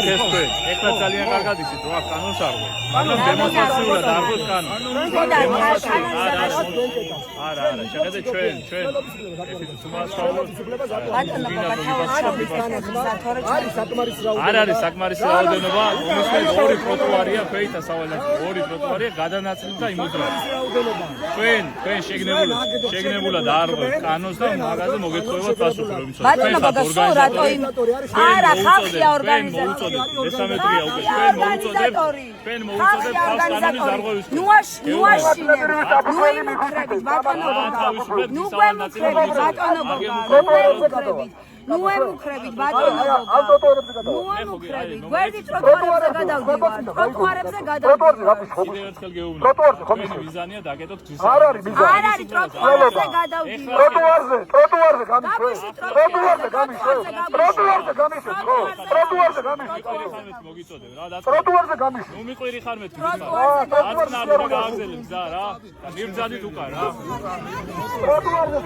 ეს თქვენ. ეხლა ძალიან კარგად იცით რა კანონს არ ვარ. მაგრამ დემონსტრაციულად არ ვარ კანონს. არა, შეხედე ჩვენ. ეს უმასწავლებლად არ არის საკმარისი რაოდენობა, უმისმე ორი ტროტუარია ქვეითა სავალდაჭერო, ორი ტროტუარია გადანაწილდა და იმუძრავა. ჩვენ შეგნებულად არ ვარ კანონს და მაგაზე მოგეთხოვებათ პასუხი რომ იცოდეთ. ბატონო გასულ რატო იმ არა ხალხია ორგანიზატორი. ესამეტრია უკვე ჩვენ მოუწოდებ ხალხს კანონის დარღვევის ნუ ემუქრებით ბატონო გვერდით ტროტუარებზე გადავდივართ ტროტუარებზე გადავდივართ კიდევ ერთხელ გეუბნები თქვენი მიზანია დაგეთოთ გზის არ არის ტროტუარებზე გადავდივართ ტროტუარზე მოგიწოდებ რა ტროტუარზე გამიშვა ნუ მიყვირი ხარ მე ტროტუარზე გააგზელებ გზა რა და მიბრძანით უკან რა ტროტუარზე